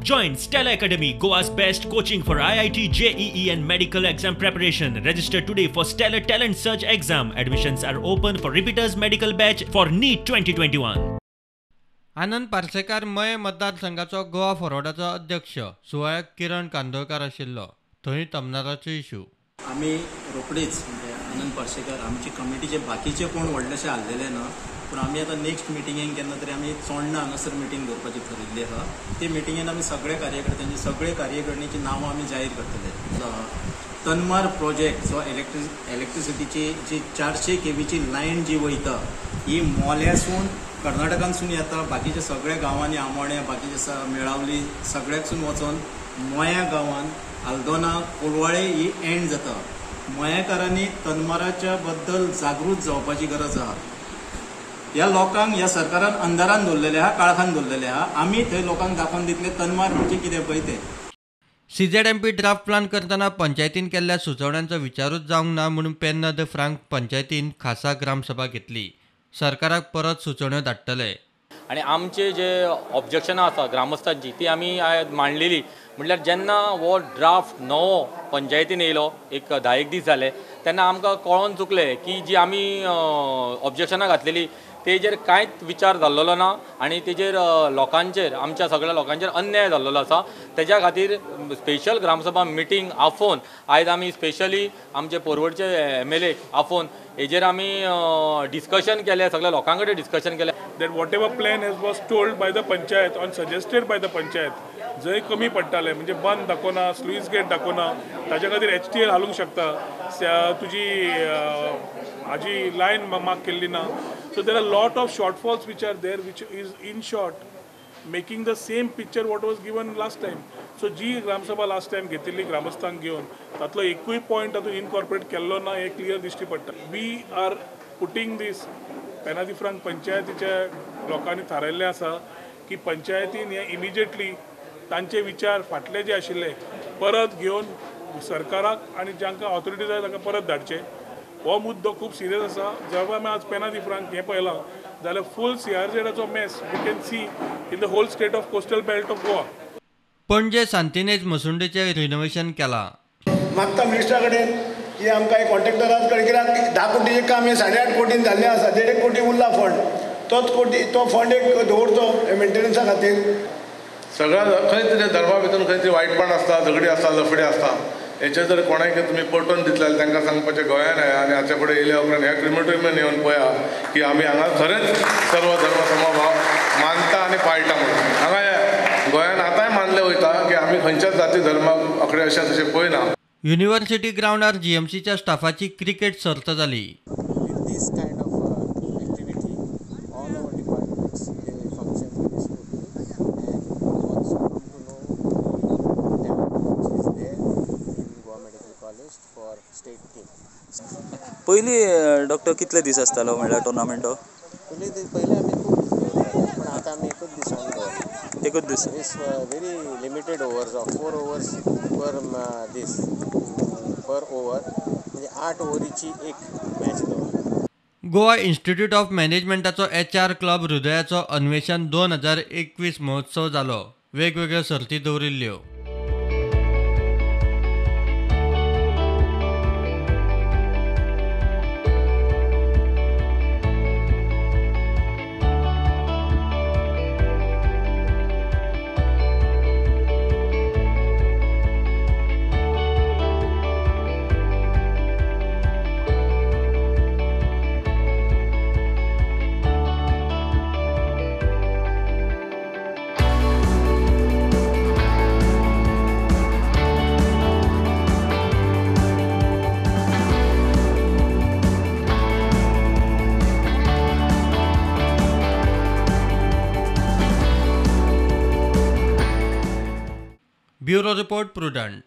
Join Stella Academy, Goa's best coaching for IIT, JEE and medical exam preparation. Register today for Stellar Talent Search exam. Admissions are open for repeaters medical batch for NEET 2021. आनंद पार्सेकार मय मतदारसंघाचो गोवा फॉरवर्डाचो अध्यक्ष, सुवाळ्याक किरण कांदोळकार आशिल्लो. थंय तमनाराचो issue. आम्ही रोखडीच म्हणजे आनंद पार्सेकार आमची कमिटीचे बाकीचे कोण व्हडलेशे आसलेले ना, पूण आमी आतां नेक्स्ट मिटिंगेक केन्ना तरी आमी चोडणा हांगासर मिटींग दवरपाची थारिल्ली आहा. ते मिटिंगेन आमी सगळे कार्यकर्त्यांची सगळे कार्यकारिणीची नांवां आमी जाहीर करतले. तनमार प्रोजेक्ट जो इलेक्ट्रिसिटीची जी 400 kVची लायन जी वयता ही मोल्यासून कर्नाटकानसून येता, बाकीच्या सगळ्या गांवांनी आमोण्या बाकीचे मेळावली सगळ्याकसून वचून मोया गांवान आल्दोना कोलवाळे ही एंड जाता. मोयाकारांनी तनमाराच्या बद्दल जागृत जावपाची गरज आहा. ह्या लोकांक ह्या सरकारान अंधारान दवरलेले आहा, काळखान दवरलेले आहा. आमी थंय लोकांक दाखोवन दितले तनमार म्हणजे कितें पळय तें. CZMP ड्राफ्ट प्लान करतना पंचायतीन केल्ल्या सुचोवण्यांचो विचारूच जावंक ना म्हणून पेन्ना द फ्रांक पंचायतीन खासा ग्रामसभा घेतली. सरकाराक परत सुचोवण्यो धाडटले. आणि आमचे जे ऑब्जेक्शनां आसा ग्रामस्थांची ती आमी मांडलेली. म्हटल्यार जेन्ना हो ड्राफ्ट नवो पंचायतीन येयलो एक 10 दीस जाले, तेन्ना आमकां कळोन चुकलें की जी आमी ऑब्जेक्शनां घातलेली तेजेर कांयच विचार जाल्लो ना आणि तेजेर लोकांचेर आमच्या सगळ्या लोकांचेर अन्याय जाल्लो आसा. तेज्या खातीर स्पेशल ग्रामसभा मिटींग आफोवन आयज आमी स्पेशली आमचे पोरवडचे MLA आफोवन हेजेर आमी डिस्कशन केलें, सगळ्या लोकां कडेन डिस्कशन केलें. That whatever plan was told by the panchayat or suggested by the panchayat जंय कमी पडटाले म्हणजे बंद दाखोवना, स्लुईस गेट दाखोवना, ताच्या खातीर HTL घालूंक शकता, तुजी हाजी लायन मार्क केल्ली ना. So there are a lot of shortfalls which are there, which is in short making the same picture what was given last time. So G gram sabha last time घेतिल्ली ग्रामस्थांक घेवन तातलो एकूय point तातूंत incorporate केल्लो ना हे clear दिश्टी पडटा. We R putting दीस पेना द फ्रांक पंचायतीच्या लोकांनी थारायल्लें आसा की पंचायतीन हे इमिजिएटली तांचे विचार फाटले जे आशिल्ले परत घेवन सरकाराक आनी जांकां ऑथॉरिटीज जाय तांकां परत धाडचे. हो मुद्दो खूब सिरियस आसा. जेव्हा आमी आज पेना द फ्रांक हें पळयलां जाल्यार फूल CRZचो mess we can see in the whole state of coastal belt of Goa. Panaji Santinez मसुंडेचें renovation केलां. मागता मिनिस्टरा कडेन की आमकां कॉन्ट्रॅक्टराज कडेन कित्याक 10 कोटीचें काम हे 8.5 कोटीन जाल्लें आसा. 1.5 कोटी उरला फंड. तो फंड एक दवरचो मेंटेनन्सा खातीर. सगळ्या खंय तरी धर्मा भितर खंय तरी वायटपण आसता, झगडी आसता, लफडे आसता. हेचेर जर कोणाक तुमी पटोवन दितले जाल्यार तांकां सांगपाचें गोंयान आहे आनी हाचे फुडें येयल्या उपरांत ह्या क्रिमेटोरियमान येवन पळया की आमी हांगा खरेंच सर्व धर्म समभाव मानता आनी पाळटा म्हणून. हांगा गोंयान आतांय मानलें वयता की आमी खंयच्याच जाती धर्माक अकडे अशें तशें पळयना. युनिव्हर्सिटी ग्राउंडार GMCच्या स्टाफाची क्रिकेट सर्त जाली. पयलीं डॉक्टर कितले दीस आसतालो म्हणल्यार टुर्नामेंटो? पयलीं आमी खूब दीस पण आतां आमी एकूच दिसान दवरता. एकूच दीस? It's very limited overs of 4 overs per दीस पर ओवर म्हणजे 8 ओव्हरीची एक मॅच दवरता. गोवा इन्स्टिट्यूट ऑफ मॅनेजमेंटाचो HR क्लब हृदयाचो अन्वेषण 2021 महोत्सव जालो. वेगवेगळ्यो सर्ती दवरिल्ल्यो. Bureau report prudent.